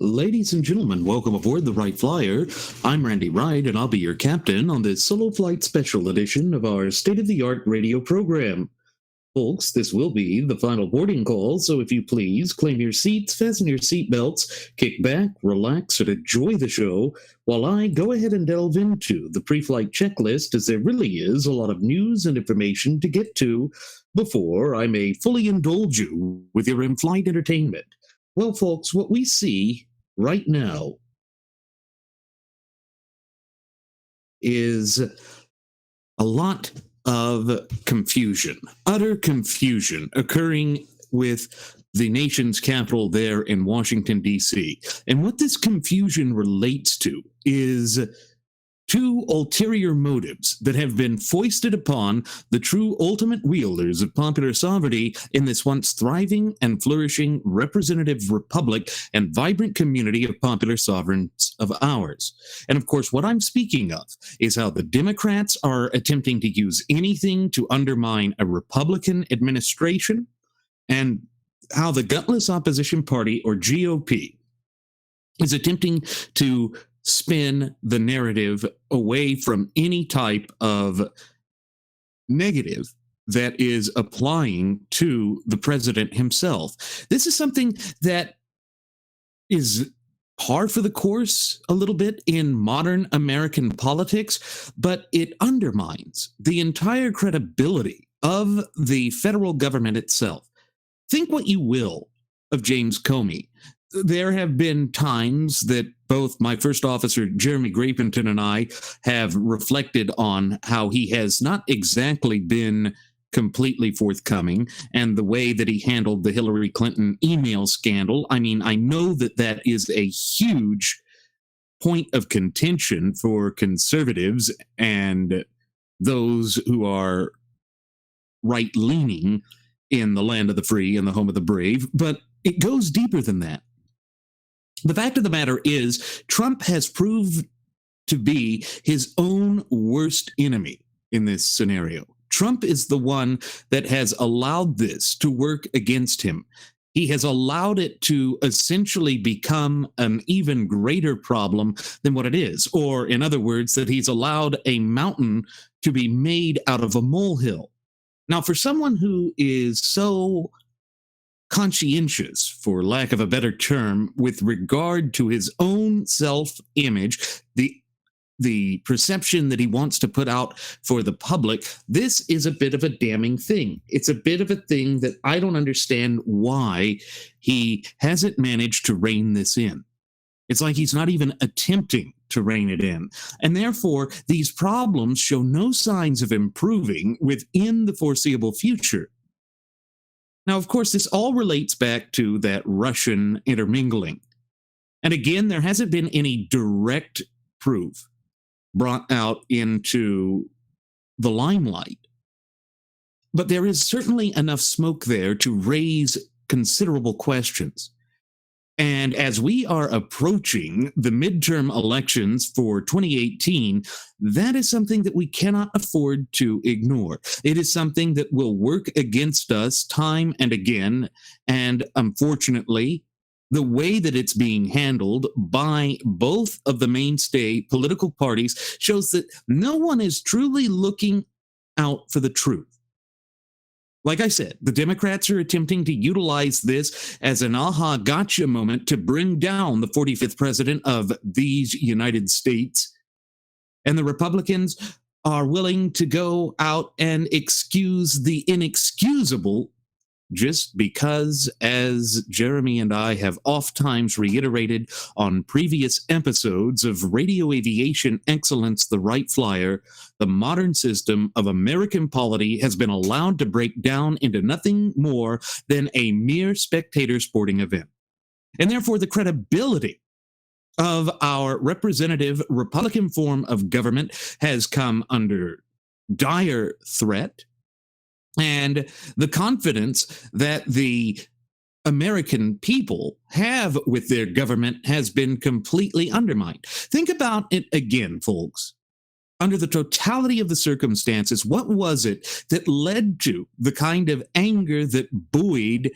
Ladies and gentlemen, welcome aboard the Wright Flyer. I'm Randy Wright, and I'll be your captain on this solo flight special edition of our state-of-the-art radio program. Folks, this will be the final boarding call, so if you please, claim your seats, fasten your seatbelts, kick back, relax, and enjoy the show while I go ahead and delve into the pre-flight checklist, as there really is a lot of news and information to get to before I may fully indulge you with your in-flight entertainment. Well, folks, what we see right now is a lot of confusion, utter confusion occurring with the nation's capital there in Washington, D.C. And what this confusion relates to is two ulterior motives that have been foisted upon the true ultimate wielders of popular sovereignty in this once thriving and flourishing representative republic and vibrant community of popular sovereigns of ours. And of course, what I'm speaking of is how the Democrats are attempting to use anything to undermine a Republican administration, and how the gutless opposition party, or GOP, is attempting to spin the narrative away from any type of negative that is applying to the president himself. This is something that is par for the course a little bit in modern American politics, but it undermines the entire credibility of the federal government itself. Think what you will of James Comey. There have been times that both my first officer, Jeremy Grapenton, and I have reflected on how he has not exactly been completely forthcoming, and the way that he handled the Hillary Clinton email scandal. I mean, I know that that is a huge point of contention for conservatives and those who are right-leaning in the land of the free and the home of the brave, but it goes deeper than that. The fact of the matter is, Trump has proved to be his own worst enemy in this scenario. Trump is the one that has allowed this to work against him. He has allowed it to essentially become an even greater problem than what it is. Or, in other words, that he's allowed a mountain to be made out of a molehill. Now, for someone who is so conscientious, for lack of a better term, with regard to his own self-image, the perception that he wants to put out for the public, this is a bit of a damning thing. It's a bit of a thing that I don't understand why he hasn't managed to rein this in. It's like he's not even attempting to rein it in. And therefore, these problems show no signs of improving within the foreseeable future. Now, of course, this all relates back to that Russian intermingling. And again, there hasn't been any direct proof brought out into the limelight. But there is certainly enough smoke there to raise considerable questions. And as we are approaching the midterm elections for 2018, that is something that we cannot afford to ignore. It is something that will work against us time and again. And unfortunately, the way that it's being handled by both of the mainstay political parties shows that no one is truly looking out for the truth. Like I said, the Democrats are attempting to utilize this as an aha gotcha moment to bring down the 45th president of these United States. And the Republicans are willing to go out and excuse the inexcusable just because, as Jeremy and I have oft-times reiterated on previous episodes of Radio Aviation Excellence, the Wright Flyer, the modern system of American polity has been allowed to break down into nothing more than a mere spectator sporting event. And therefore, the credibility of our representative Republican form of government has come under dire threat. And the confidence that the American people have with their government has been completely undermined. Think about it again, folks. Under the totality of the circumstances, what was it that led to the kind of anger that buoyed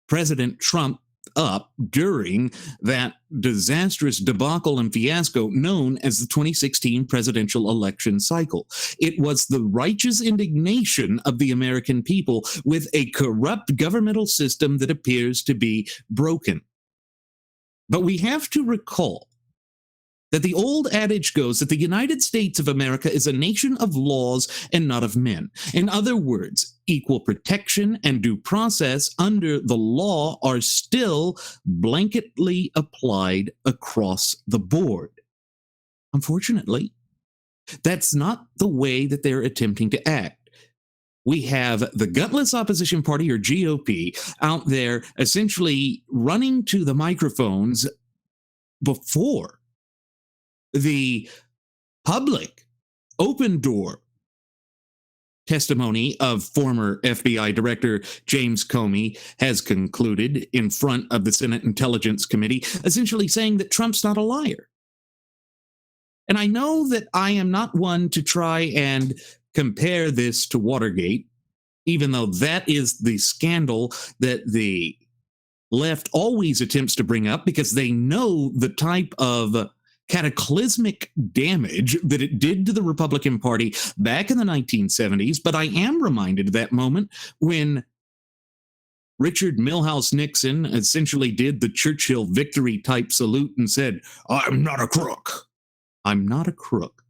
President Trump up during that disastrous debacle and fiasco known as the 2016 presidential election cycle. It was the righteous indignation of the American people with a corrupt governmental system that appears to be broken. But we have to recall that the old adage goes that the United States of America is a nation of laws and not of men. In other words, equal protection and due process under the law are still blanketly applied across the board. Unfortunately, that's not the way that they're attempting to act. We have the gutless opposition party, or GOP, out there essentially running to the microphones before the public open door testimony of former FBI Director James Comey has concluded in front of the Senate Intelligence Committee, essentially saying that Trump's not a liar. And I know that I am not one to try and compare this to Watergate, even though that is the scandal that the left always attempts to bring up because they know the type of cataclysmic damage that it did to the Republican Party back in the 1970s. But I am reminded of that moment when Richard Milhouse Nixon essentially did the Churchill victory type salute and said, "I'm not a crook. I'm not a crook.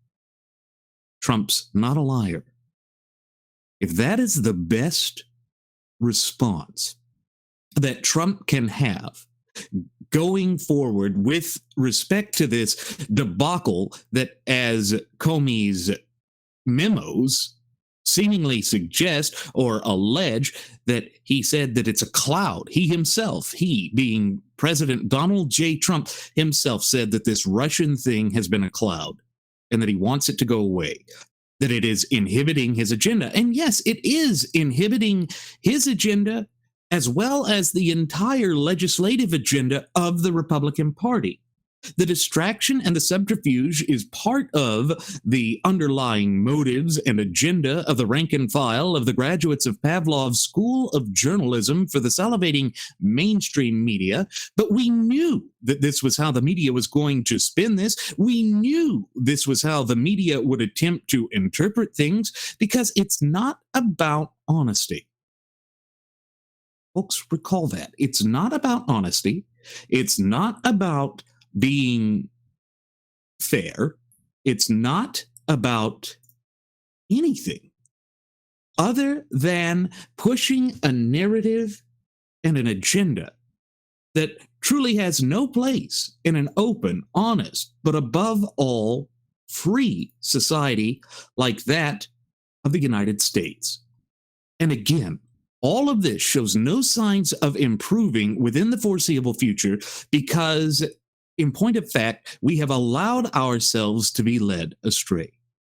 Trump's not a liar." If that is the best response that Trump can have going forward with respect to this debacle that, as Comey's memos seemingly suggest or allege, that he said that it's a cloud. He himself, he being President Donald J. Trump himself, said that this Russian thing has been a cloud and that he wants it to go away, that it is inhibiting his agenda. And yes, it is inhibiting his agenda as well as the entire legislative agenda of the Republican Party. The distraction and the subterfuge is part of the underlying motives and agenda of the rank and file of the graduates of Pavlov's School of Journalism for the salivating mainstream media. But we knew that this was how the media was going to spin this. We knew this was how the media would attempt to interpret things, because it's not about honesty. Folks, recall that. It's not about honesty. It's not about being fair. It's not about anything other than pushing a narrative and an agenda that truly has no place in an open, honest, but above all, free society like that of the United States. And again, all of this shows no signs of improving within the foreseeable future because, in point of fact, we have allowed ourselves to be led astray.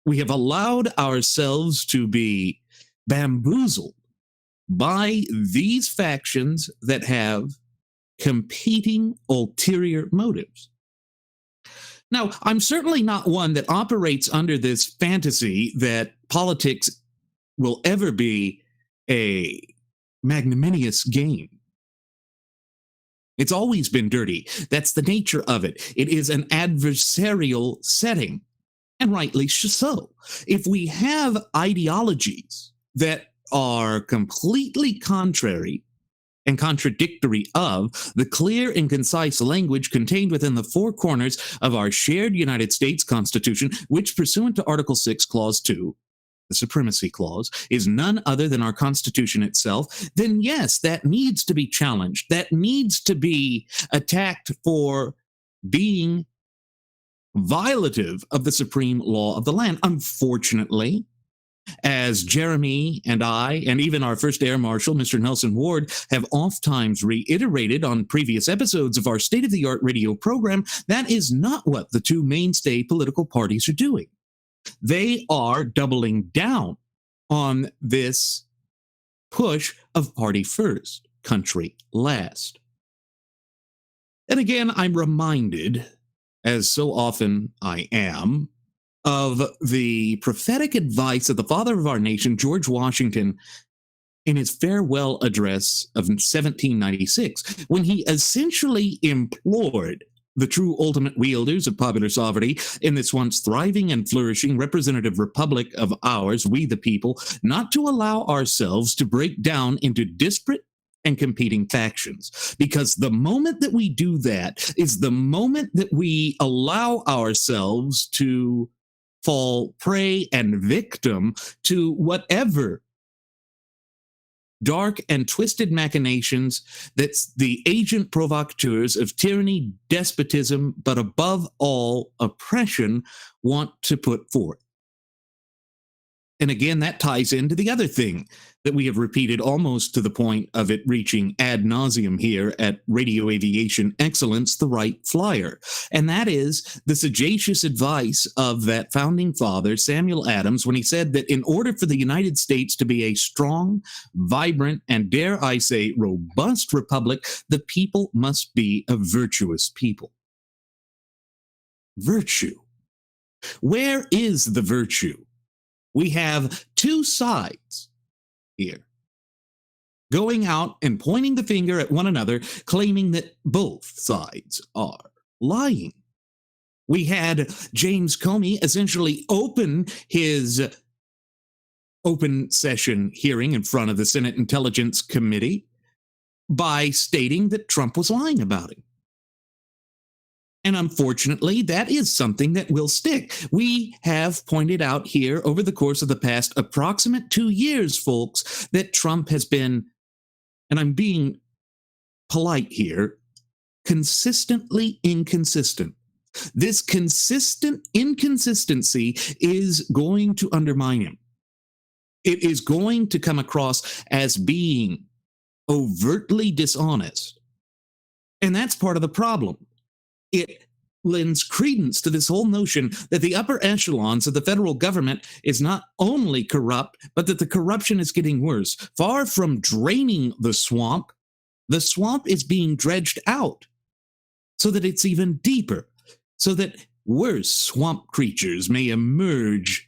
We have allowed ourselves to be bamboozled by these factions that have competing ulterior motives. Now, I'm certainly not one that operates under this fantasy that politics will ever be a magnanimous game. It's always been dirty. That's the nature of it. It is an adversarial setting, and rightly so. If we have ideologies that are completely contrary and contradictory of the clear and concise language contained within the four corners of our shared United States Constitution, which, pursuant to Article 6, Clause 2, the Supremacy Clause, is none other than our Constitution itself, then yes, that needs to be challenged. That needs to be attacked for being violative of the supreme law of the land. Unfortunately, as Jeremy and I, and even our first Air Marshal, Mr. Nelson Ward, have oft-times reiterated on previous episodes of our state-of-the-art radio program, that is not what the two mainstay political parties are doing. They are doubling down on this push of party first, country last. And again, I'm reminded, as so often I am, of the prophetic advice of the father of our nation, George Washington, in his farewell address of 1796, when he essentially implored the true ultimate wielders of popular sovereignty in this once thriving and flourishing representative republic of ours, we the people, not to allow ourselves to break down into disparate and competing factions. Because the moment that we do that is the moment that we allow ourselves to fall prey and victim to whatever dark and twisted machinations that the agent provocateurs of tyranny, despotism, but above all, oppression want to put forth. And again, that ties into the other thing that we have repeated almost to the point of it reaching ad nauseum here at Radio Aviation Excellence, the Wright Flyer. And that is the sagacious advice of that founding father, Samuel Adams, when he said that in order for the United States to be a strong, vibrant, and dare I say, robust republic, the people must be a virtuous people. Virtue. Where is the virtue? We have two sides here going out and pointing the finger at one another, claiming that both sides are lying. We had James Comey essentially open his open session hearing in front of the Senate Intelligence Committee by stating that Trump was lying about him. And unfortunately, that is something that will stick. We have pointed out here over the course of the past approximate 2 years, folks, that Trump has been, and I'm being polite here, consistently inconsistent. This consistent inconsistency is going to undermine him. It is going to come across as being overtly dishonest. And that's part of the problem. It lends credence to this whole notion that the upper echelons of the federal government is not only corrupt, but that the corruption is getting worse. Far from draining the swamp is being dredged out so that it's even deeper, so that worse swamp creatures may emerge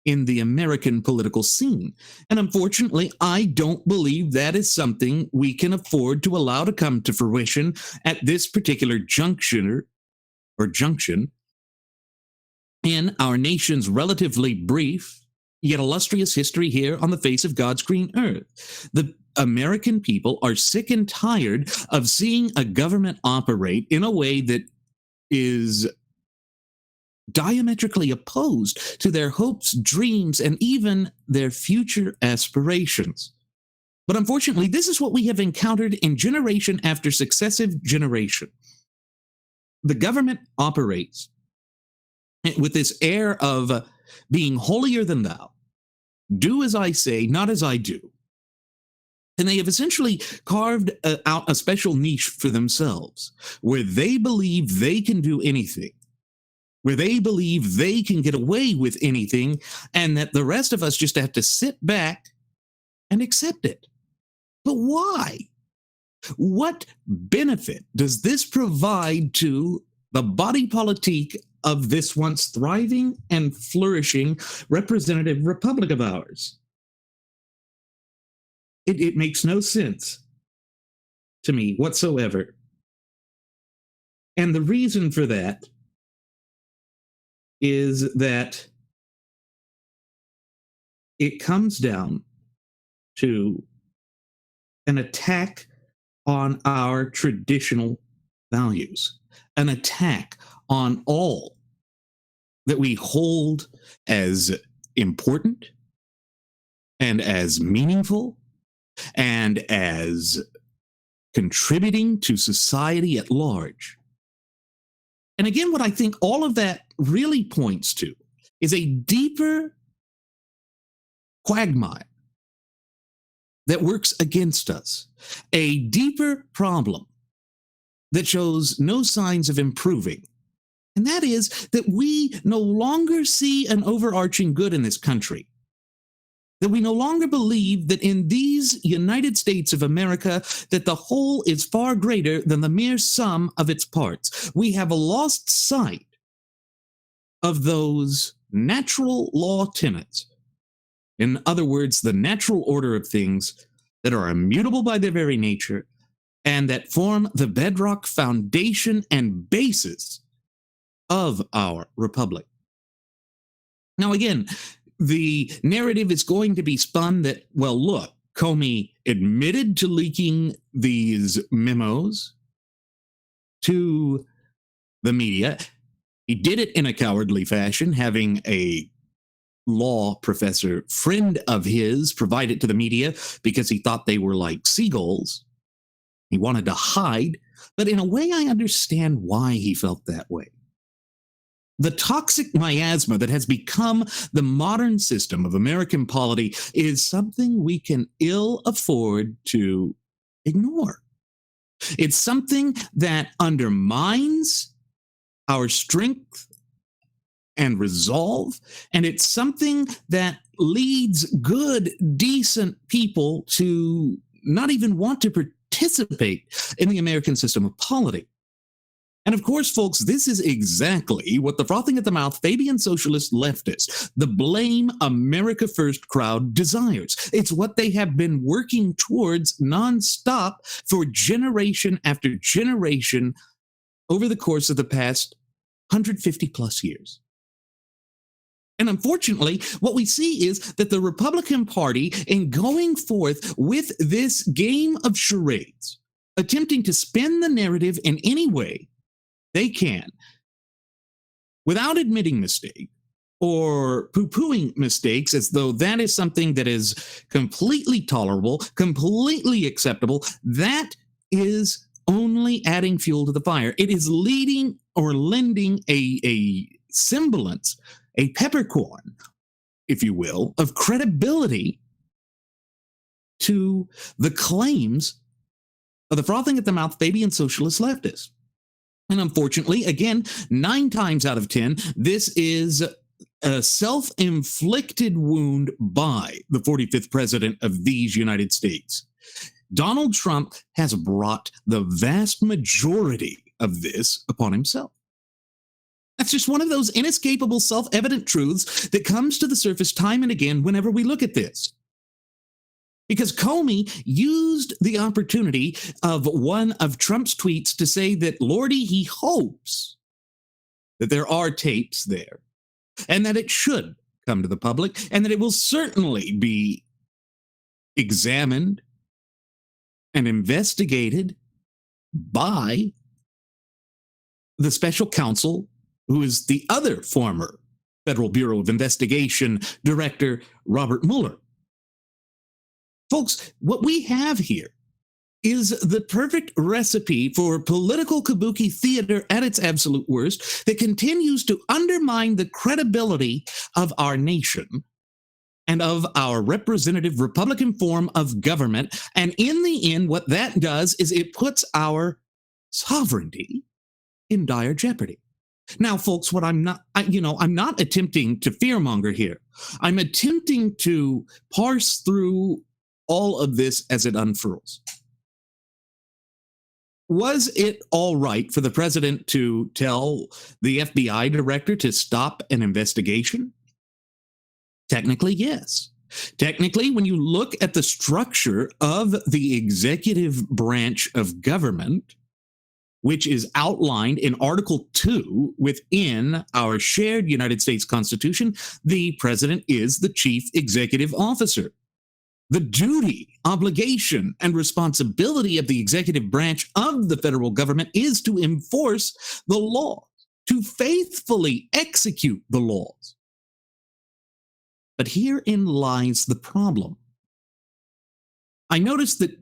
in the American political scene. And unfortunately, I don't believe that is something we can afford to allow to come to fruition at this particular junction in our nation's relatively brief yet illustrious history here on the face of God's green earth. The American people are sick and tired of seeing a government operate in a way that is diametrically opposed to their hopes, dreams, and even their future aspirations. But unfortunately, this is what we have encountered in generation after successive generation. The government operates with this air of being holier than thou. Do as I say, not as I do. And they have essentially carved out a special niche for themselves, where they believe they can do anything, where they believe they can get away with anything, and that the rest of us just have to sit back and accept it. But why? What benefit does this provide to the body politique of this once thriving and flourishing representative republic of ours? It makes no sense to me whatsoever. And the reason for that is that it comes down to an attack on our traditional values, an attack on all that we hold as important and as meaningful and as contributing to society at large. And again, what I think all of that really points to is a deeper quagmire that works against us, a deeper problem that shows no signs of improving. And that is that we no longer see an overarching good in this country, that we no longer believe that in these United States of America, that the whole is far greater than the mere sum of its parts. We have lost sight of those natural law tenets In other words, the natural order of things that are immutable by their very nature and that form the bedrock foundation and basis of our republic. Now, again, the narrative is going to be spun that, well, look, Comey admitted to leaking these memos to the media. He did it in a cowardly fashion, having a law professor friend of his provide it to the media because he thought they were like seagulls. He wanted to hide, but in a way, I understand why he felt that way. The toxic miasma that has become the modern system of American polity is something we can ill afford to ignore. It's something that undermines our strength and resolve, and it's something that leads good, decent people to not even want to participate in the American system of polity. And of course, folks, this is exactly what the frothing at the mouth Fabian socialist leftists, the blame America first crowd desires. It's what they have been working towards nonstop for generation after generation over the course of the past 150 plus years. And unfortunately, what we see is that the Republican Party, in going forth with this game of charades, attempting to spin the narrative in any way they can, without admitting mistake or poo-pooing mistakes as though that is something that is completely tolerable, completely acceptable, that is only adding fuel to the fire. It is leading or lending a semblance, a peppercorn, if you will, of credibility to the claims of the frothing at the mouth Fabian socialist leftists. And unfortunately, again, 9 times out of 10, this is a self-inflicted wound by the 45th president of these United States. Donald Trump has brought the vast majority of this upon himself. That's just one of those inescapable self-evident truths that comes to the surface time and again whenever we look at this. Because Comey used the opportunity of one of Trump's tweets to say that, Lordy, he hopes that there are tapes there and that it should come to the public and that it will certainly be examined and investigated by the special counsel, who is the other former Federal Bureau of Investigation Director, Robert Mueller. Folks, what we have here is the perfect recipe for political kabuki theater at its absolute worst that continues to undermine the credibility of our nation and of our representative Republican form of government. And in the end, what that does is it puts our sovereignty in dire jeopardy. Now, folks, what I'm not attempting to fearmonger here. I'm attempting to parse through all of this as it unfurls. Was it all right for the president to tell the FBI director to stop an investigation? Technically, yes. Technically, when you look at the structure of the executive branch of government, which is outlined in Article 2 within our shared United States Constitution, the president is the chief executive officer. The duty, obligation, and responsibility of the executive branch of the federal government is to enforce the law, to faithfully execute the laws. But herein lies the problem. I noticed that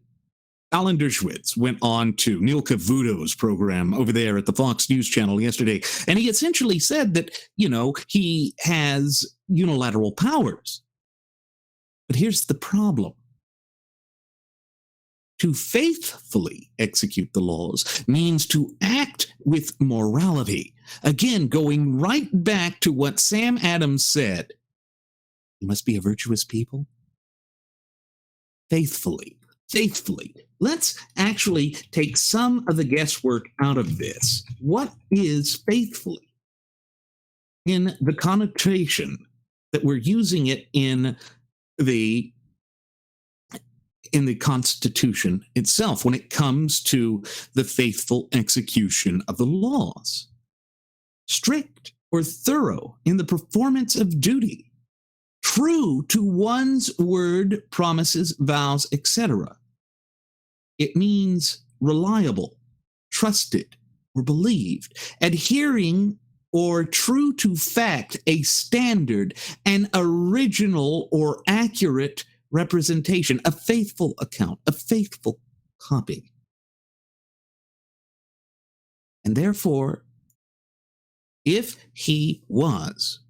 Alan Dershowitz went on to Neil Cavuto's program over there at the Fox News Channel yesterday, and he essentially said that, he has unilateral powers. But here's the problem. To faithfully execute the laws means to act with morality. Again, going right back to what Sam Adams said. You must be a virtuous people. Faithfully. Let's actually take some of the guesswork out of this. What is faithfully? In the connotation that we're using it in the in the Constitution itself when it comes to the faithful execution of the laws. Strict or thorough in the performance of duty, true to one's word, promises, vows, etc. It means reliable, trusted, or believed, adhering or true to fact, a standard, an original or accurate representation, a faithful account, a faithful copy. And therefore, if he was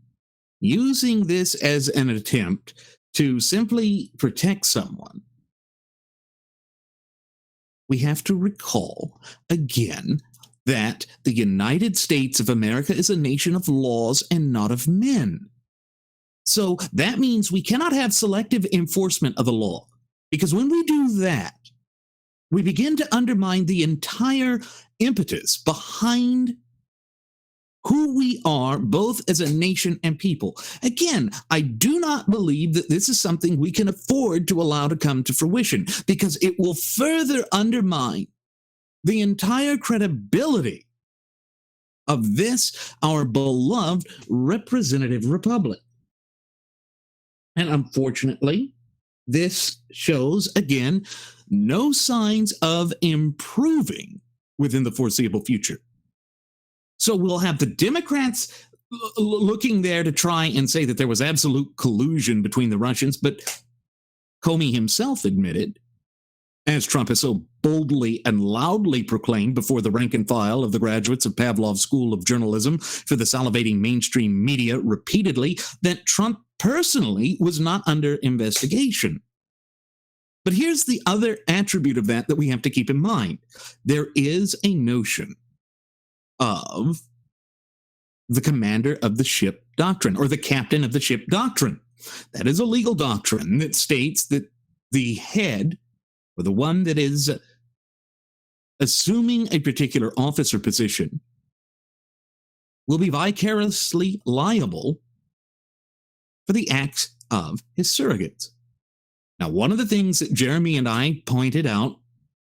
using this as an attempt to simply protect someone, we have to recall again that the United States of America is a nation of laws and not of men. So that means we cannot have selective enforcement of the law, because when we do that, we begin to undermine the entire impetus behind who we are, both as a nation and people. Again, I do not believe that this is something we can afford to allow to come to fruition, because it will further undermine the entire credibility of this, our beloved representative republic. And unfortunately, this shows, again, no signs of improving within the foreseeable future. So we'll have the Democrats looking there to try and say that there was absolute collusion between the Russians, but Comey himself admitted, as Trump has so boldly and loudly proclaimed before the rank and file of the graduates of Pavlov's School of Journalism for the salivating mainstream media repeatedly, that Trump personally was not under investigation. But here's the other attribute of that we have to keep in mind. There is a notion of the commander of the ship doctrine, or the captain of the ship doctrine. That is a legal doctrine that states that the head, or the one that is assuming a particular office or position, will be vicariously liable for the acts of his surrogates. Now, one of the things that Jeremy and I pointed out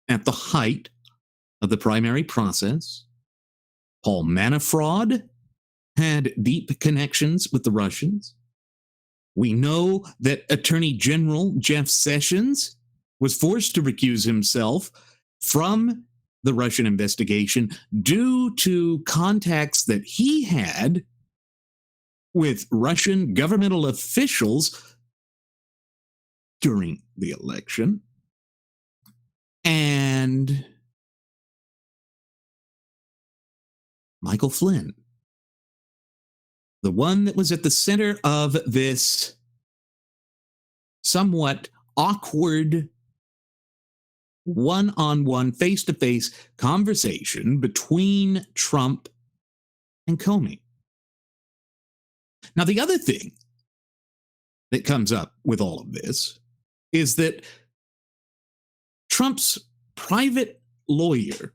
at the height of the primary process, Paul Manafort had deep connections with the Russians. We know that Attorney General Jeff Sessions was forced to recuse himself from the Russian investigation due to contacts that he had with Russian governmental officials during the election. And Michael Flynn, the one that was at the center of this somewhat awkward one-on-one, face-to-face conversation between Trump and Comey. Now, the other thing that comes up with all of this is that Trump's private lawyer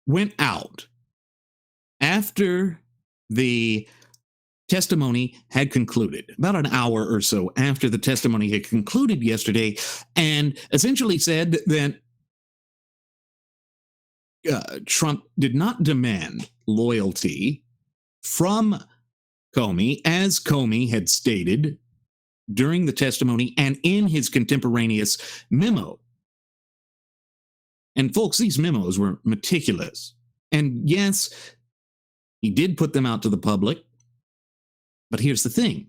went out after the testimony had concluded, about an hour or so after the testimony had concluded yesterday, and essentially said that Trump did not demand loyalty from Comey, as Comey had stated during the testimony and in his contemporaneous memo. And folks, these memos were meticulous. And yes, he did put them out to the public. But here's the thing.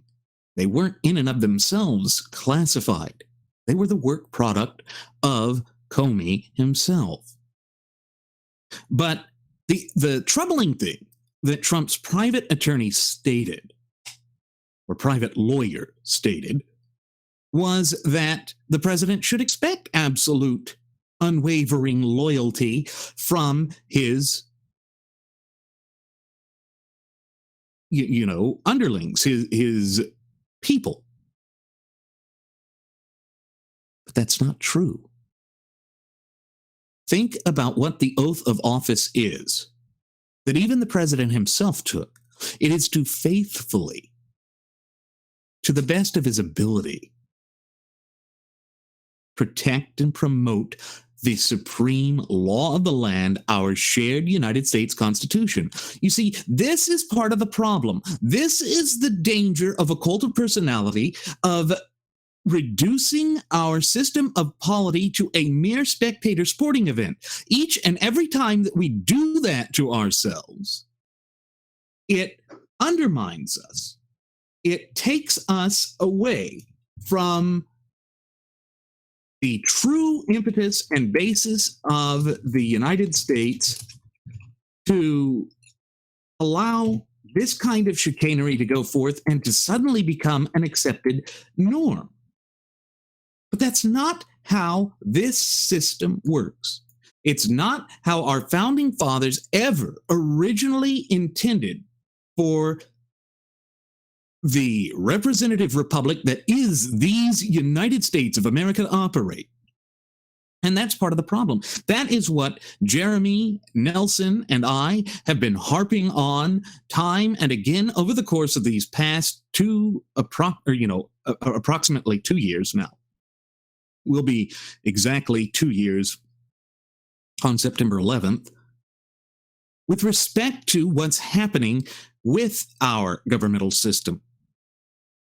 They weren't in and of themselves classified. They were the work product of Comey himself. But the troubling thing that Trump's private attorney stated, or private lawyer stated, was that the president should expect absolute, unwavering loyalty from his underlings, his people. But that's not true. Think about what the oath of office is that even the president himself took. It is to faithfully to the best of his ability, protect and promote the supreme law of the land, our shared United States Constitution. You see, this is part of the problem. This is the danger of a cult of personality, of reducing our system of polity to a mere spectator sporting event. Each and every time that we do that to ourselves, it undermines us. It takes us away from the true impetus and basis of the United States to allow this kind of chicanery to go forth and to suddenly become an accepted norm. But that's not how this system works. It's not how our founding fathers ever originally intended for the representative republic that is these United States of America to operate. And that's part of the problem. That is what Jeremy, Nelson, and I have been harping on time and again over the course of these past approximately 2 years now. Will be exactly 2 years on September 11th, with respect to what's happening with our governmental system.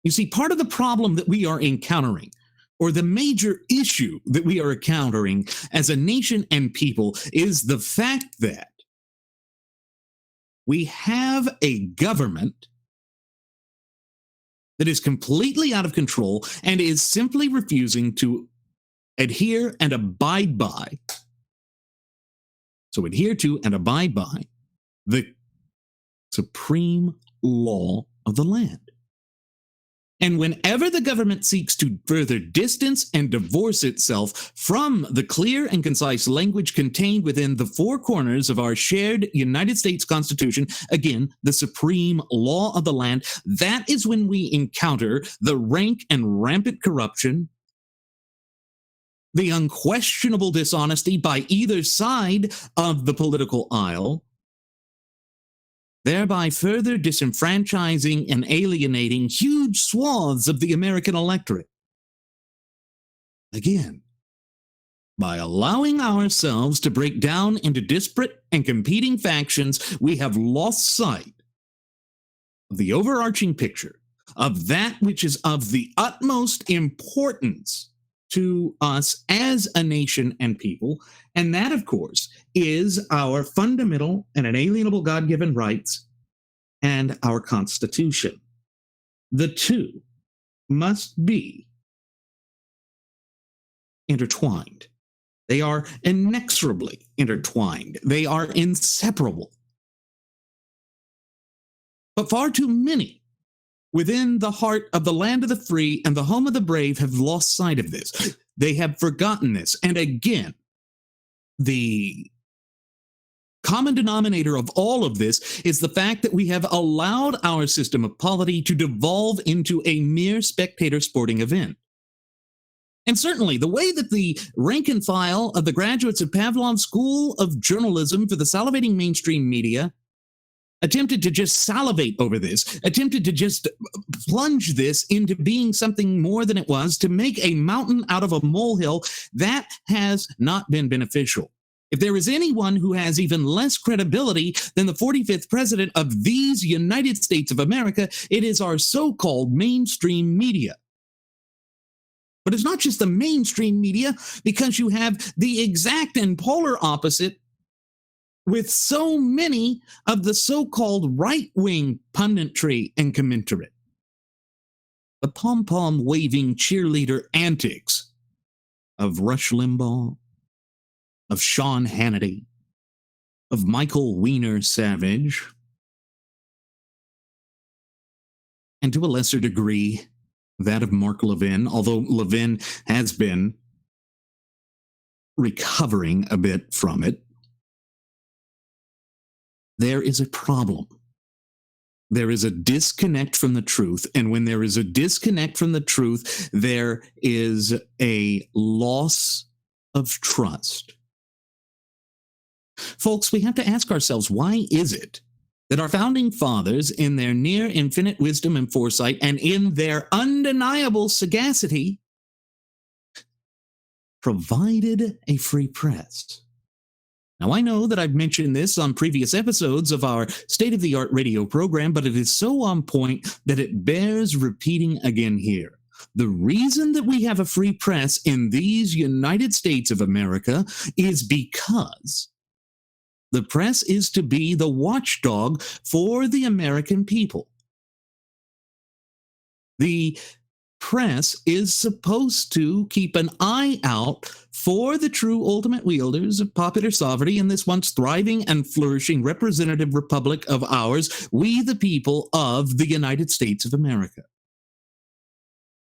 You see, part of the problem that we are encountering, or the major issue that we are encountering as a nation and people, is the fact that we have a government that is completely out of control and is simply refusing to adhere and abide by. So adhere to and abide by the supreme law of the land. And whenever the government seeks to further distance and divorce itself from the clear and concise language contained within the four corners of our shared United States Constitution, again, the supreme law of the land, that is when we encounter the rank and rampant corruption, the unquestionable dishonesty by either side of the political aisle, thereby further disenfranchising and alienating huge swaths of the American electorate. Again, by allowing ourselves to break down into disparate and competing factions, we have lost sight of the overarching picture of that which is of the utmost importance to us as a nation and people, and that, of course, is our fundamental and inalienable God-given rights and our Constitution. The two must be intertwined. They are inexorably intertwined. They are inseparable. But far too many within the heart of the land of the free and the home of the brave have lost sight of this. They have forgotten this. And again, the common denominator of all of this is the fact that we have allowed our system of polity to devolve into a mere spectator sporting event. And certainly, the way that the rank and file of the graduates of Pavlov's School of Journalism for the salivating mainstream media attempted to just salivate over this, attempted to just plunge this into being something more than it was, to make a mountain out of a molehill, that has not been beneficial. If there is anyone who has even less credibility than the 45th president of these United States of America, it is our so-called mainstream media. But it's not just the mainstream media, because you have the exact and polar opposite with so many of the so-called right-wing punditry and commentator. The pom-pom waving cheerleader antics of Rush Limbaugh, of Sean Hannity, of Michael Weiner Savage, and to a lesser degree, that of Mark Levin, although Levin has been recovering a bit from it. There is a problem. There is a disconnect from the truth. And when there is a disconnect from the truth, there is a loss of trust. Folks, we have to ask ourselves, why is it that our founding fathers, in their near infinite wisdom and foresight, and in their undeniable sagacity, provided a free press. Now, I know that I've mentioned this on previous episodes of our state-of-the-art radio program, but it is so on point that it bears repeating again here. The reason that we have a free press in these United States of America is because the press is to be the watchdog for the American people. The press is supposed to keep an eye out for the true ultimate wielders of popular sovereignty in this once thriving and flourishing representative republic of ours, we the people of the United States of America.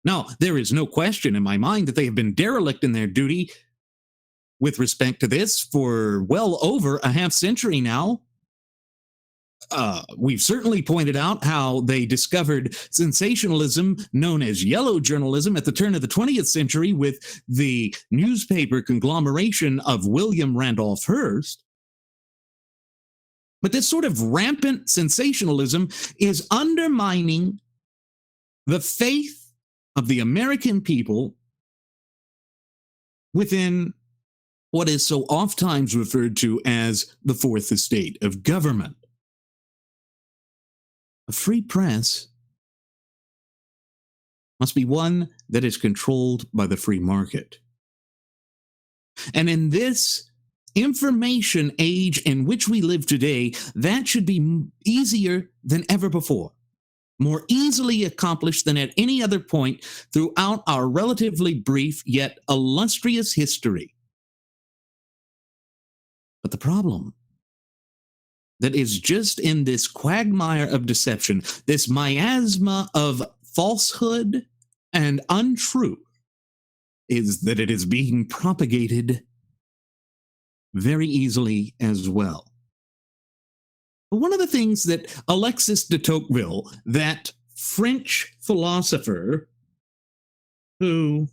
Now, there is no question in my mind that they have been derelict in their duty with respect to this for well over a half century now. We've certainly pointed out how they discovered sensationalism known as yellow journalism at the turn of the 20th century with the newspaper conglomeration of William Randolph Hearst. But this sort of rampant sensationalism is undermining the faith of the American people within what is so oftentimes referred to as the fourth estate of government. A free press must be one that is controlled by the free market. And in this information age in which we live today, that should be easier than ever before, more easily accomplished than at any other point throughout our relatively brief yet illustrious history. But the problem that is just in this quagmire of deception, this miasma of falsehood and untruth, is that it is being propagated very easily as well. But one of the things that Alexis de Tocqueville, that French philosopher who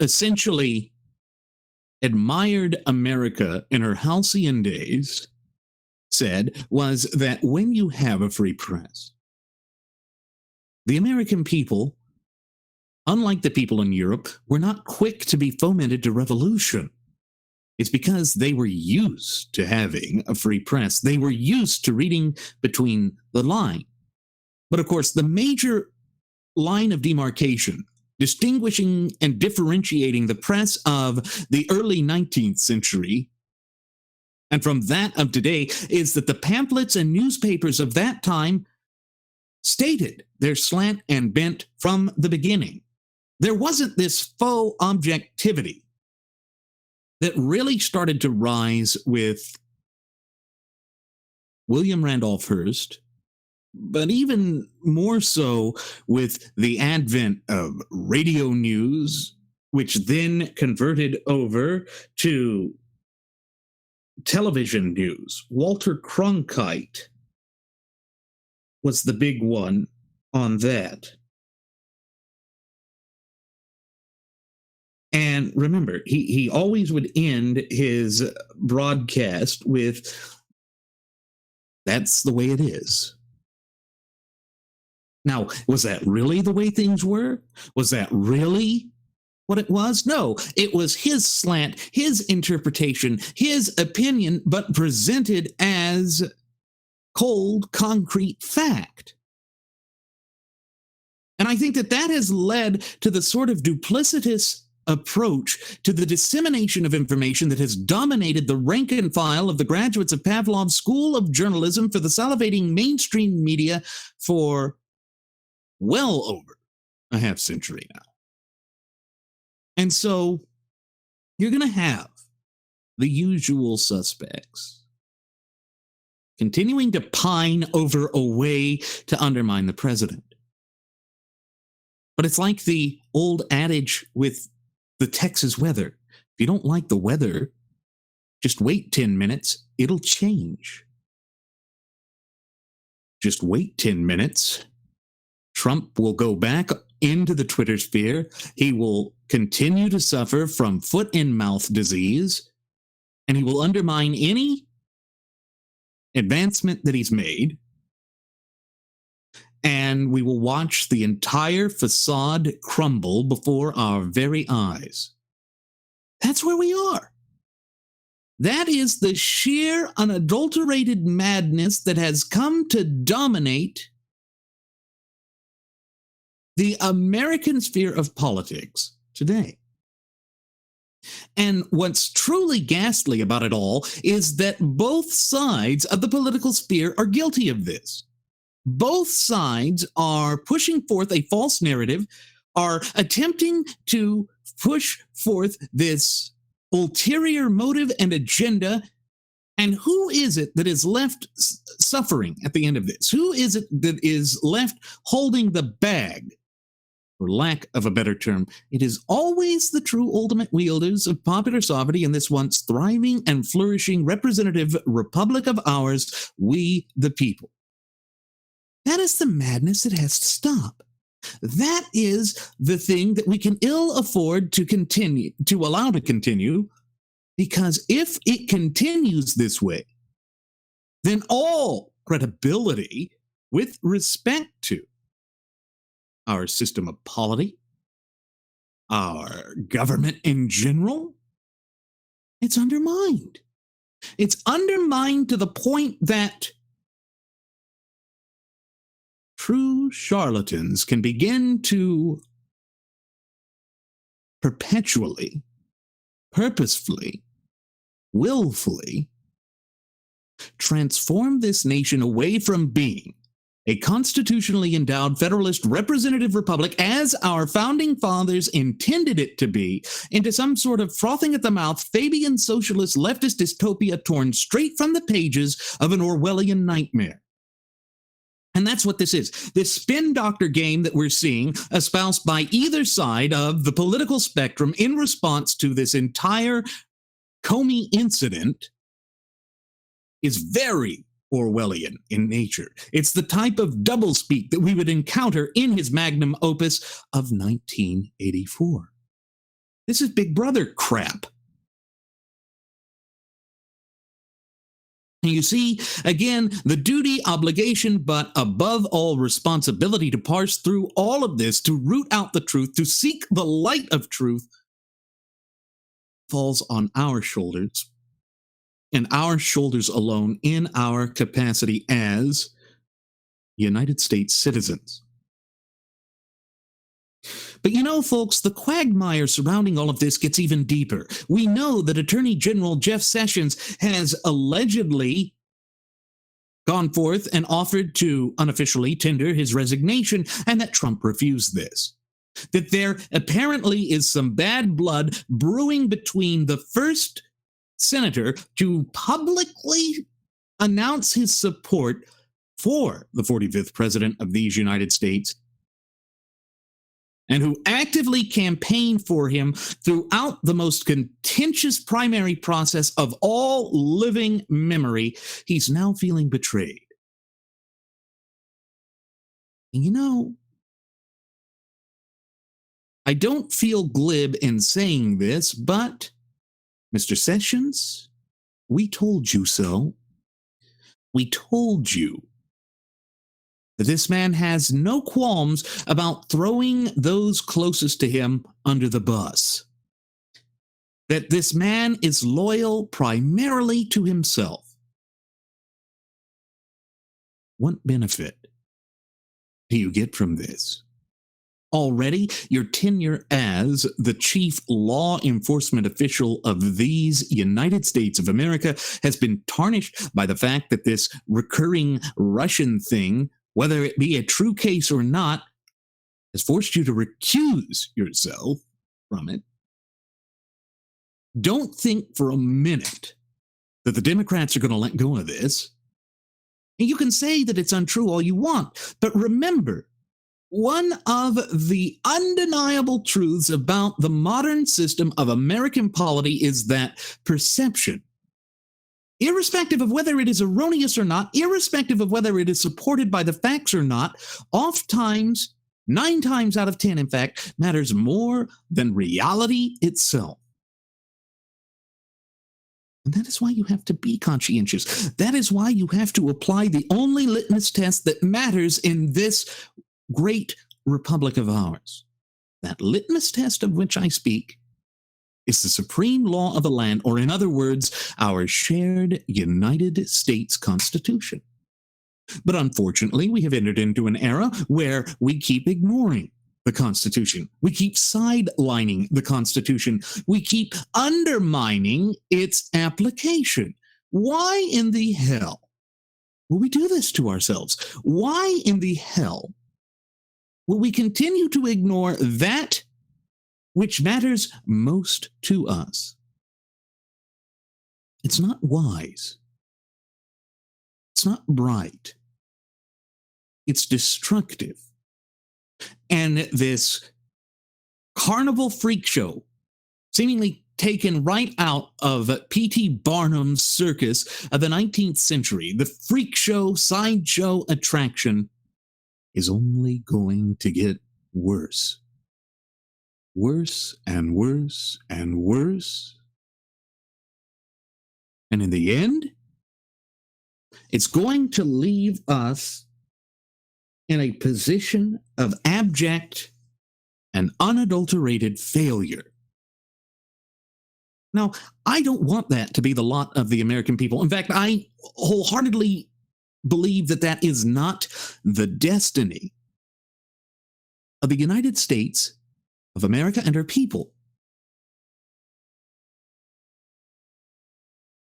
essentially admired America in her halcyon days, said was that when you have a free press, the American people, unlike the people in Europe, were not quick to be fomented to revolution. It's because they were used to having a free press. They were used to reading between the lines. But of course, the major line of demarcation distinguishing and differentiating the press of the early 19th century and from that of today is that the pamphlets and newspapers of that time stated their slant and bent from the beginning. There wasn't this faux objectivity that really started to rise with William Randolph Hearst, but even more so with the advent of radio news, which then converted over to television news. Walter Cronkite was the big one on that. And remember, he always would end his broadcast with, "That's the way it is." Now, was that really the way things were? Was that really what it was? No, it was his slant, his interpretation, his opinion, but presented as cold, concrete fact. And I think that that has led to the sort of duplicitous approach to the dissemination of information that has dominated the rank and file of the graduates of Pavlov's School of Journalism for the salivating mainstream media for well over a half century now. And so you're going to have the usual suspects continuing to pine over a way to undermine the president. But it's like the old adage with the Texas weather. If you don't like the weather, just wait 10 minutes, it'll change. Just wait 10 minutes. Trump will go back into the Twitter sphere. He will continue to suffer from foot and mouth disease, and he will undermine any advancement that he's made, and we will watch the entire facade crumble before our very eyes. That's where we are. That is the sheer, unadulterated madness that has come to dominate the American sphere of politics today. And what's truly ghastly about it all is that both sides of the political sphere are guilty of this. Both sides are pushing forth a false narrative, are attempting to push forth this ulterior motive and agenda. And who is it that is left suffering at the end of this? Who is it that is left holding the bag? For lack of a better term, it is always the true ultimate wielders of popular sovereignty in this once thriving and flourishing representative republic of ours, we the people. That is the madness that has to stop. That is the thing that we can ill afford to allow to continue, because if it continues this way, then all credibility with respect to our system of polity, our government in general, it's undermined. It's undermined to the point that true charlatans can begin to perpetually, purposefully, willfully transform this nation away from being a constitutionally endowed federalist representative republic, as our founding fathers intended it to be, into some sort of frothing at the mouth Fabian socialist leftist dystopia torn straight from the pages of an Orwellian nightmare. And that's what this is. This spin doctor game that we're seeing espoused by either side of the political spectrum in response to this entire Comey incident is very Orwellian in nature. It's the type of doublespeak that we would encounter in his magnum opus of 1984. This is Big Brother crap. And you see, again, the duty, obligation, but above all responsibility to parse through all of this, to root out the truth, to seek the light of truth, falls on our shoulders, and our shoulders alone, in our capacity as United States citizens. But you know, folks, the quagmire surrounding all of this gets even deeper. We know that Attorney General Jeff Sessions has allegedly gone forth and offered to unofficially tender his resignation, and that Trump refused this. That there apparently is some bad blood brewing between the first senator to publicly announce his support for the 45th president of these United States, and who actively campaigned for him throughout the most contentious primary process of all living memory. He's now feeling betrayed. And you know, I don't feel glib in saying this, but Mr. Sessions, we told you so. We told you that this man has no qualms about throwing those closest to him under the bus. That this man is loyal primarily to himself. What benefit do you get from this? Already, your tenure as the chief law enforcement official of these United States of America has been tarnished by the fact that this recurring Russian thing, whether it be a true case or not, has forced you to recuse yourself from it. Don't think for a minute that the Democrats are going to let go of this. And you can say that it's untrue all you want, but remember, one of the undeniable truths about the modern system of American polity is that perception, irrespective of whether it is erroneous or not, irrespective of whether it is supported by the facts or not, oftentimes, 9 times out of 10, in fact, matters more than reality itself. And that is why you have to be conscientious. That is why you have to apply the only litmus test that matters in this great republic of ours. That litmus test of which I speak is the supreme law of the land, or in other words, our shared United States Constitution. But unfortunately, we have entered into an era where we keep ignoring the Constitution. We keep sidelining the Constitution. We keep undermining its application. Why in the hell will we do this to ourselves? Why in the hell will we continue to ignore that which matters most to us? It's not wise. It's not bright. It's destructive. And this carnival freak show, seemingly taken right out of P.T. Barnum's circus of the 19th century, the freak show, sideshow attraction, is only going to get worse. Worse and worse and worse. And in the end, it's going to leave us in a position of abject and unadulterated failure. Now, I don't want that to be the lot of the American people. In fact, I wholeheartedly believe that that is not the destiny of the United States of America and her people.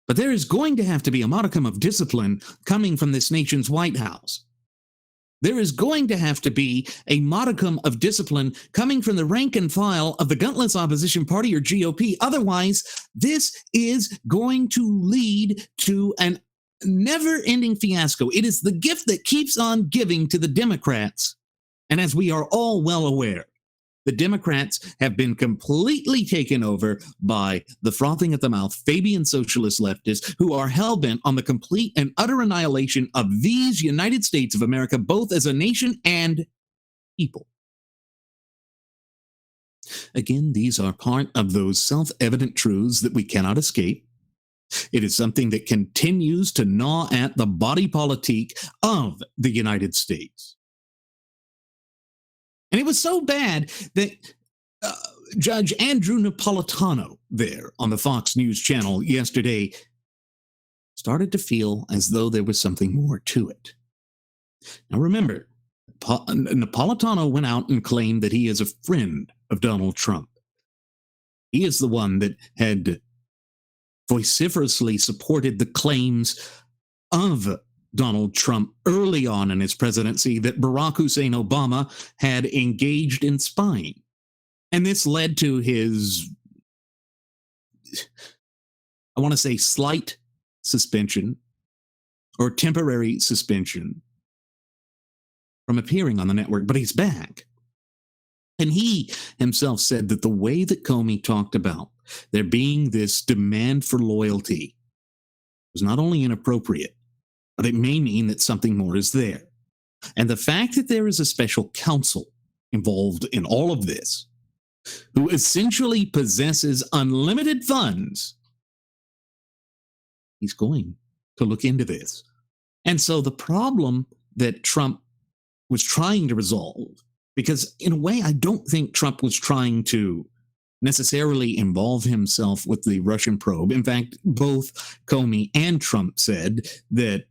But there is going to have to be a modicum of discipline coming from this nation's White House. There is going to have to be a modicum of discipline coming from the rank and file of the gutless opposition party, or GOP. Otherwise, this is going to lead to an never-ending fiasco. It is the gift that keeps on giving to the Democrats. And as we are all well aware, the Democrats have been completely taken over by the frothing at the mouth Fabian socialist leftists who are hell-bent on the complete and utter annihilation of these United States of America, both as a nation and people. Again, these are part of those self-evident truths that we cannot escape. It is something that continues to gnaw at the body politique of the United States. And it was so bad that Judge Andrew Napolitano there on the Fox News channel yesterday started to feel as though there was something more to it. Now remember, Napolitano went out and claimed that he is a friend of Donald Trump. He is the one that had vociferously supported the claims of Donald Trump early on in his presidency that Barack Hussein Obama had engaged in spying. And this led to his, I want to say, slight suspension or temporary suspension from appearing on the network, but he's back. And he himself said that the way that Comey talked about there being this demand for loyalty was not only inappropriate, but it may mean that something more is there. And the fact that there is a special counsel involved in all of this, who essentially possesses unlimited funds, he's going to look into this. And so the problem that Trump was trying to resolve, because in a way, I don't think Trump was trying to necessarily involve himself with the Russian probe. In fact, both Comey and Trump said that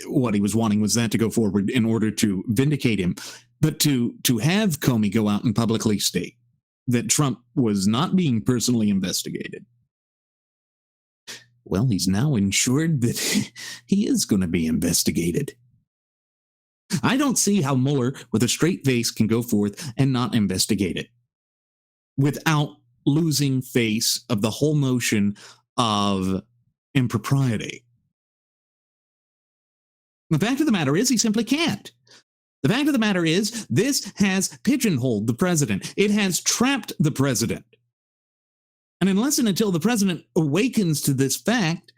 what he was wanting was that to go forward in order to vindicate him. But to have Comey go out and publicly state that Trump was not being personally investigated, well, he's now ensured that he is going to be investigated. I don't see how Mueller, with a straight face, can go forth and not investigate it without losing face of the whole notion of impropriety. The fact of the matter is he simply can't. The fact of the matter is this has pigeonholed the president. It has trapped the president. And unless and until the president awakens to this fact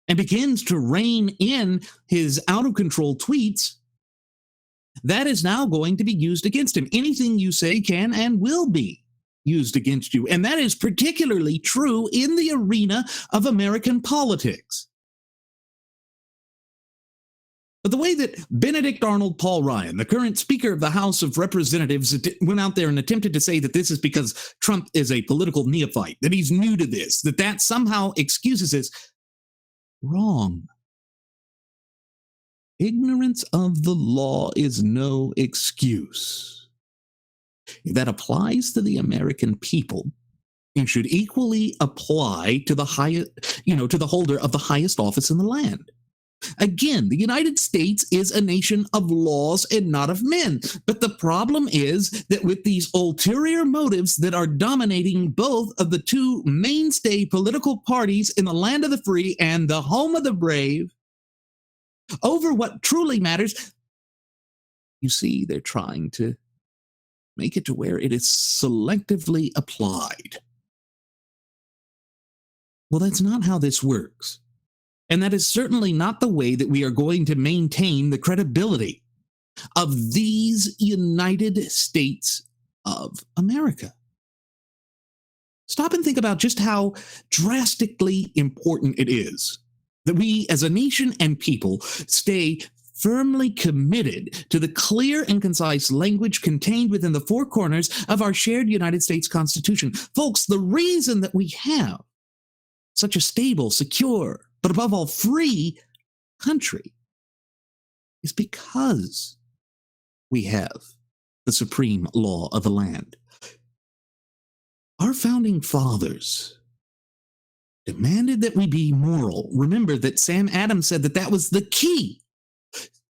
and begins to rein in his out-of-control tweets, that is now going to be used against him. Anything you say can and will be used against you. And that is particularly true in the arena of American politics. But the way that Benedict Arnold Paul Ryan, the current Speaker of the House of Representatives, went out there and attempted to say that this is because Trump is a political neophyte, that he's new to this, that somehow excuses this, wrong. Ignorance of the law is no excuse. If that applies to the American people, it should equally apply to the to the holder of the highest office in the land. Again, the United States is a nation of laws and not of men. But the problem is that with these ulterior motives that are dominating both of the two mainstay political parties in the land of the free and the home of the brave, over what truly matters, you see, they're trying to make it to where it is selectively applied. Well, that's not how this works. And that is certainly not the way that we are going to maintain the credibility of these United States of America. Stop and think about just how drastically important it is that we as a nation and people stay firmly committed to the clear and concise language contained within the four corners of our shared United States Constitution. Folks, the reason that we have such a stable, secure, but above all, free country is because we have the supreme law of the land. Our founding fathers demanded that we be moral. Remember that Sam Adams said that that was the key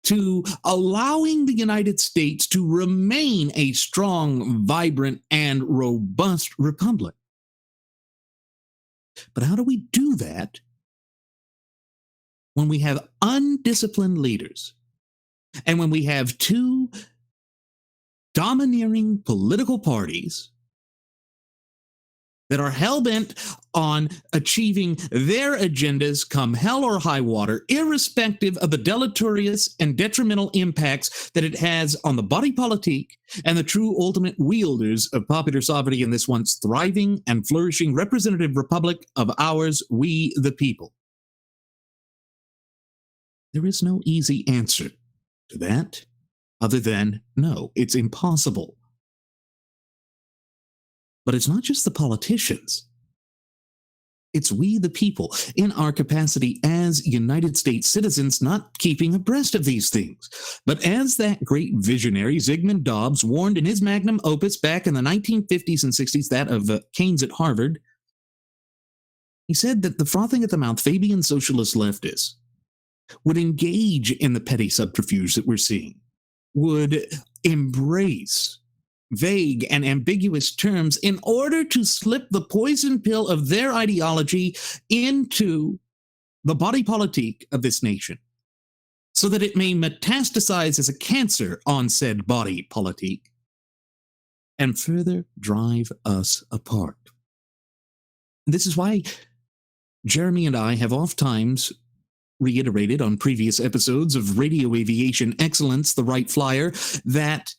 to allowing the United States to remain a strong, vibrant, and robust republic. But how do we do that when we have undisciplined leaders and when we have two domineering political parties that are hell-bent on achieving their agendas come hell or high water, irrespective of the deleterious and detrimental impacts that it has on the body politique and the true ultimate wielders of popular sovereignty in this once thriving and flourishing representative republic of ours, we the people? There is no easy answer to that other than no, it's impossible. But it's not just the politicians. It's we, the people, in our capacity as United States citizens, not keeping abreast of these things. But as that great visionary, Zygmunt Dobbs, warned in his magnum opus back in the 1950s and 60s, that of Keynes at Harvard, he said that the frothing at the mouth Fabian socialist leftists would engage in the petty subterfuge that we're seeing, would embrace vague and ambiguous terms in order to slip the poison pill of their ideology into the body politique of this nation, so that it may metastasize as a cancer on said body politique and further drive us apart. This is why Jeremy and I have oftentimes reiterated on previous episodes of Radio Aviation Excellence, the Wright Flyer, that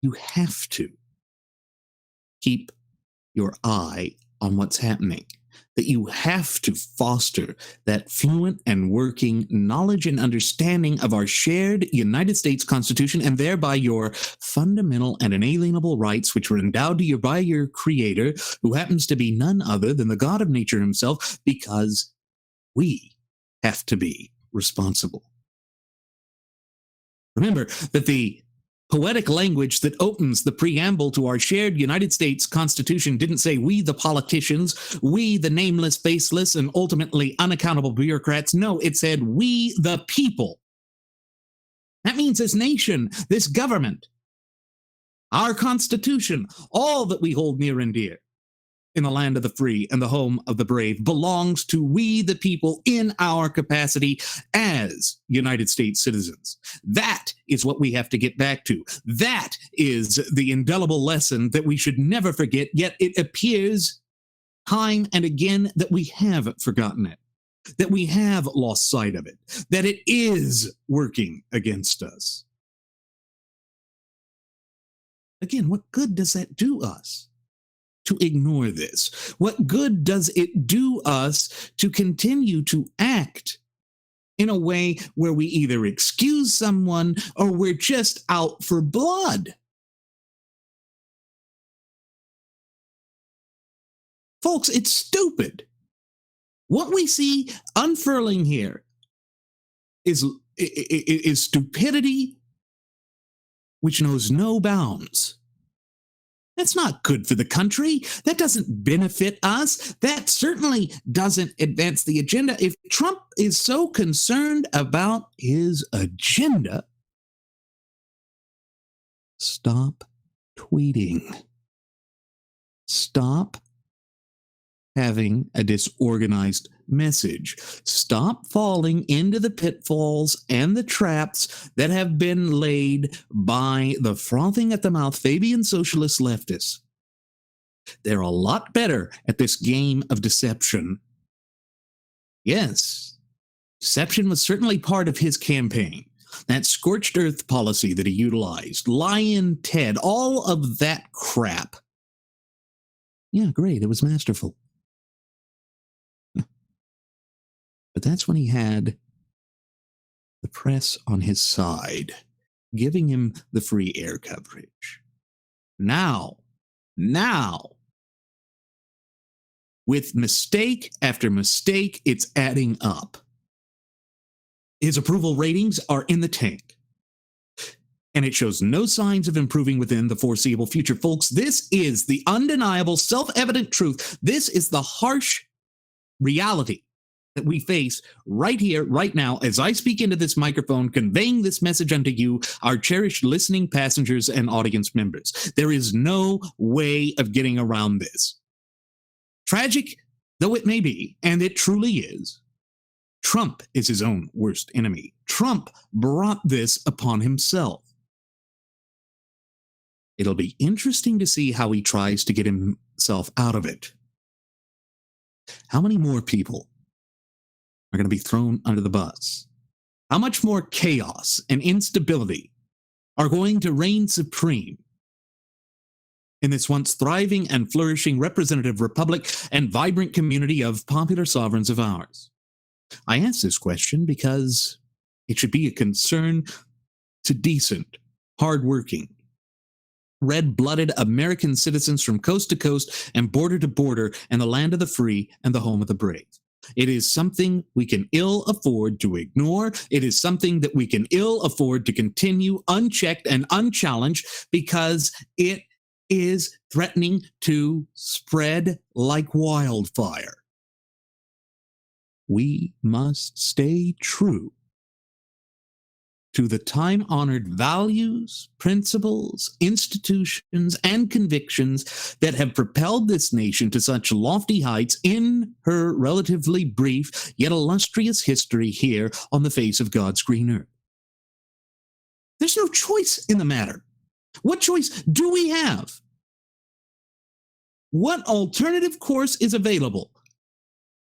you have to keep your eye on what's happening, that you have to foster that fluent and working knowledge and understanding of our shared United States Constitution, and thereby your fundamental and inalienable rights, which were endowed to you by your Creator, who happens to be none other than the God of nature himself, because we have to be responsible. Remember that the poetic language that opens the preamble to our shared United States Constitution didn't say we the politicians, we the nameless, faceless, and ultimately unaccountable bureaucrats. No, it said we the people. That means this nation, this government, our Constitution, all that we hold near and dear in the land of the free and the home of the brave belongs to we the people in our capacity as United States citizens. That is what we have to get back to. That is the indelible lesson that we should never forget, yet it appears time and again that we have forgotten it, that we have lost sight of it, that it is working against us. Again, what good does that do us to ignore this? What good does it do us to continue to act in a way where we either excuse someone or we're just out for blood? Folks, it's stupid. What we see unfurling here is stupidity which knows no bounds. That's not good for the country. That doesn't benefit us. That certainly doesn't advance the agenda. If Trump is so concerned about his agenda, stop tweeting. Stop having a disorganized message. Stop falling into the pitfalls and the traps that have been laid by the frothing at the mouth Fabian socialist leftists. They're a lot better at this game of deception. Yes, deception was certainly part of his campaign. That scorched earth policy that he utilized, Lion Ted, all of that crap. Yeah, great, it was masterful. But that's when he had the press on his side, giving him the free air coverage. Now, with mistake after mistake, it's adding up. His approval ratings are in the tank. And it shows no signs of improving within the foreseeable future. Folks, this is the undeniable, self-evident truth. This is the harsh reality that we face right here, right now, as I speak into this microphone, conveying this message unto you, our cherished listening passengers and audience members. There is no way of getting around this. Tragic though it may be, and it truly is, Trump is his own worst enemy. Trump brought this upon himself. It'll be interesting to see how he tries to get himself out of it. How many more people are going to be thrown under the bus? How much more chaos and instability are going to reign supreme in this once thriving and flourishing representative republic and vibrant community of popular sovereigns of ours? I ask this question because it should be a concern to decent, hardworking, red-blooded American citizens from coast to coast and border to border and the land of the free and the home of the brave. It is something we can ill afford to ignore. It is something that we can ill afford to continue unchecked and unchallenged because it is threatening to spread like wildfire. We must stay true to the time-honored values, principles, institutions, and convictions that have propelled this nation to such lofty heights in her relatively brief yet illustrious history here on the face of God's green earth. There's no choice in the matter. What choice do we have? What alternative course is available?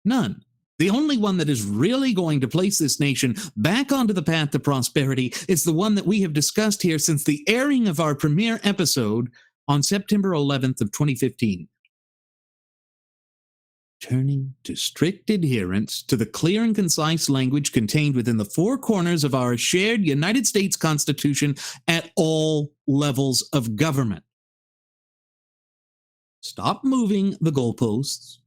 None. The only one that is really going to place this nation back onto the path to prosperity is the one that we have discussed here since the airing of our premiere episode on September 11th of 2015. Turning to strict adherence to the clear and concise language contained within the four corners of our shared United States Constitution at all levels of government. Stop moving the goalposts.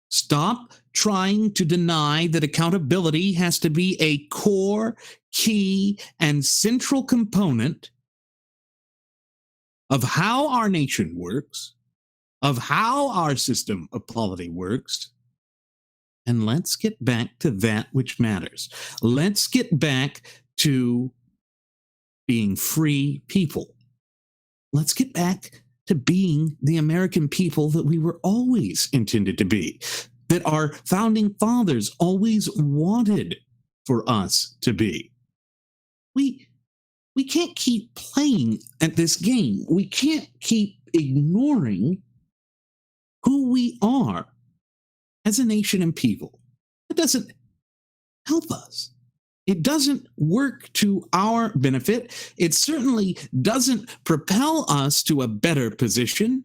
Stop trying to deny that accountability has to be a core, key, and central component of how our nation works, of how our system of polity works. And let's get back to that which matters. Let's get back to being free people. Let's get back to being the American people that we were always intended to be, that our founding fathers always wanted for us to be. We can't keep playing at this game. We can't keep ignoring who we are as a nation and people. It doesn't help us. It doesn't work to our benefit. It certainly doesn't propel us to a better position.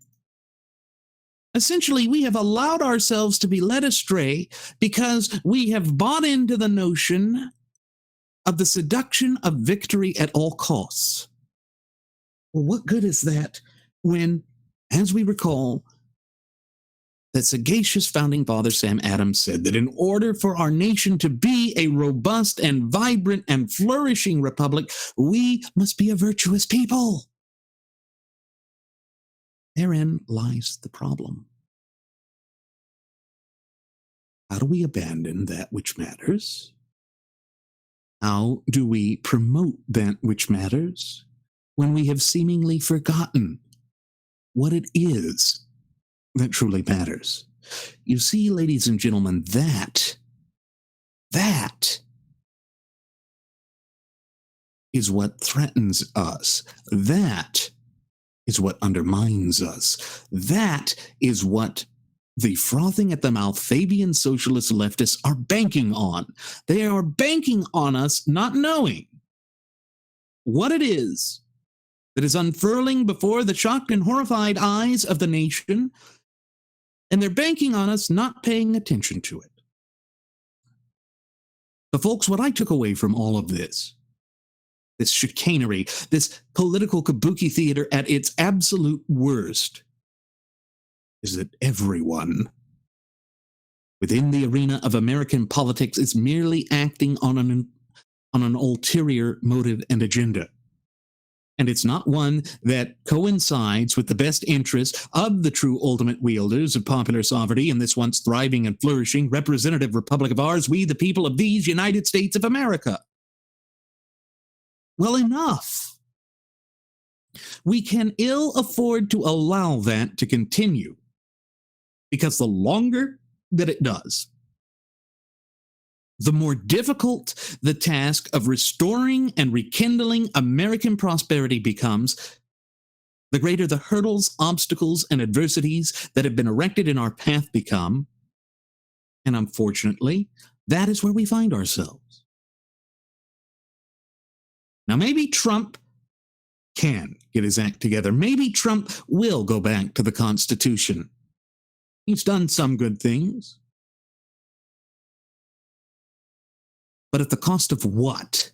Essentially, we have allowed ourselves to be led astray because we have bought into the notion of the seduction of victory at all costs. Well, what good is that when, as we recall, that sagacious founding father Sam Adams said that in order for our nation to be a robust and vibrant and flourishing republic, we must be a virtuous people. Therein lies the problem. How do we abandon that which matters? How do we promote that which matters when we have seemingly forgotten what it is that truly matters? You see, ladies and gentlemen, that is what threatens us. That is what undermines us. That is what the frothing at the mouth Fabian socialist leftists are banking on. They are banking on us not knowing what it is that is unfurling before the shocked and horrified eyes of the nation, and they're banking on us not paying attention to it. But folks, what I took away from all of this chicanery, this political kabuki theater at its absolute worst, is that everyone within the arena of American politics is merely acting on an ulterior motive and agenda. And it's not one that coincides with the best interests of the true ultimate wielders of popular sovereignty in this once thriving and flourishing representative republic of ours, we the people of these United States of America. Well, enough. We can ill afford to allow that to continue, because the longer that it does, the more difficult the task of restoring and rekindling American prosperity becomes, the greater the hurdles, obstacles, and adversities that have been erected in our path become. And unfortunately, that is where we find ourselves. Now, maybe Trump can get his act together. Maybe Trump will go back to the Constitution. He's done some good things. But at the cost of what?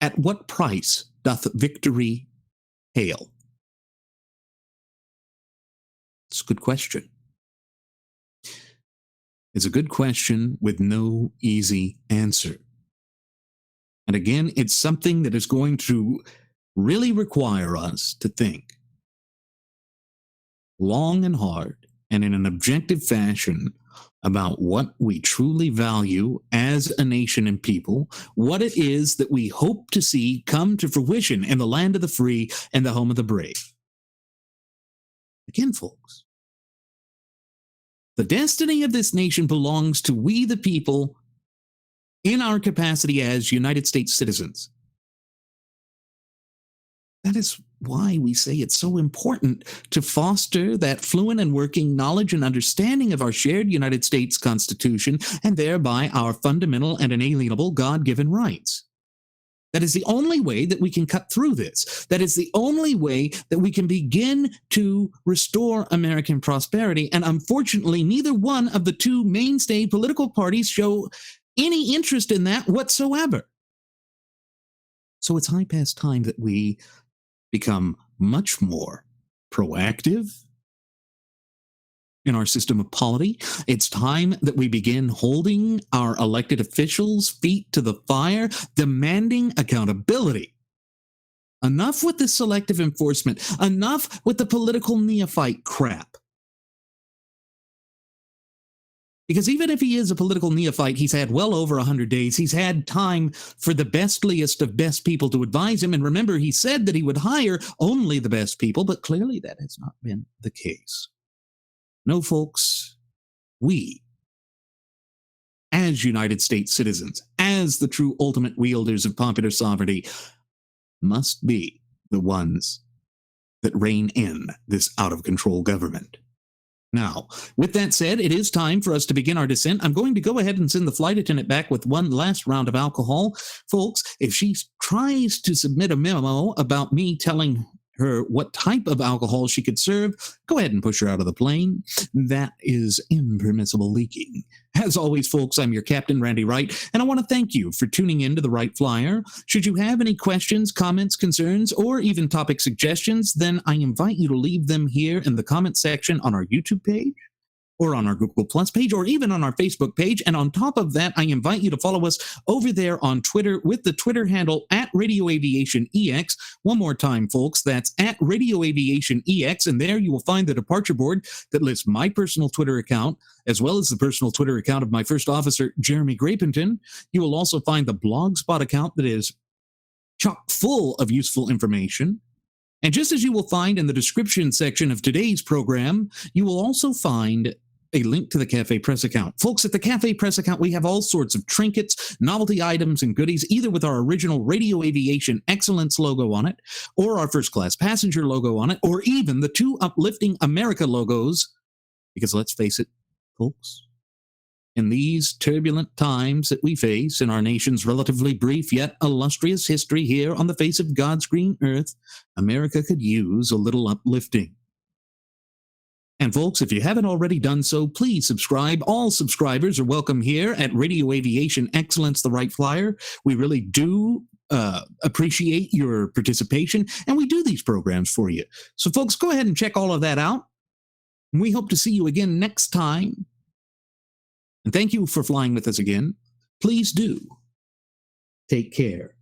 At what price doth victory hail? It's a good question. It's a good question with no easy answer. And again, it's something that is going to really require us to think long and hard and in an objective fashion about what we truly value as a nation and people, what it is that we hope to see come to fruition in the land of the free and the home of the brave. Again, folks, the destiny of this nation belongs to we the people in our capacity as United States citizens. That is why we say it's so important to foster that fluent and working knowledge and understanding of our shared United States Constitution and thereby our fundamental and inalienable God-given rights. That is the only way that we can cut through this. That is the only way that we can begin to restore American prosperity. And unfortunately, neither one of the two mainstay political parties show any interest in that whatsoever. So it's high past time that we become much more proactive in our system of polity. It's time that we begin holding our elected officials' feet to the fire, demanding accountability. Enough with the selective enforcement. Enough with the political neophyte crap. Because even if he is a political neophyte, he's had well over 100 days. He's had time for the bestliest of best people to advise him. And remember, he said that he would hire only the best people, but clearly that has not been the case. No, folks, we, as United States citizens, as the true ultimate wielders of popular sovereignty, must be the ones that rein in this out-of-control government. Now, with that said, it is time for us to begin our descent. I'm going to go ahead and send the flight attendant back with one last round of alcohol. Folks, if she tries to submit a memo about me telling her what type of alcohol she could serve, go ahead and push her out of the plane. That is impermissible leaking. As always, folks, I'm your captain, Randy Wright, and I want to thank you for tuning in to the Wright Flyer. Should you have any questions, comments, concerns, or even topic suggestions, then I invite you to leave them here in the comment section on our YouTube page, or on our Google Plus page, or even on our Facebook page. And on top of that, I invite you to follow us over there on Twitter with the Twitter handle at Radio Aviation EX. One more time, folks, that's at Radio Aviation EX. And there you will find the departure board that lists my personal Twitter account, as well as the personal Twitter account of my first officer, Jeremy Grapington. You will also find the Blogspot account that is chock full of useful information. And just as you will find in the description section of today's program, you will also find a link to the Cafe Press account. Folks, at the Cafe Press account, we have all sorts of trinkets, novelty items, and goodies, either with our original Radio Aviation Excellence logo on it, or our First Class Passenger logo on it, or even the two Uplifting America logos. Because let's face it, folks, in these turbulent times that we face in our nation's relatively brief yet illustrious history here on the face of God's green earth, America could use a little uplifting. And folks, if you haven't already done so, please subscribe. All subscribers are welcome here at Radio Aviation Excellence, the Wright Flyer. We really do appreciate your participation, and we do these programs for you. So folks, go ahead and check all of that out. We hope to see you again next time. And thank you for flying with us again. Please do take care.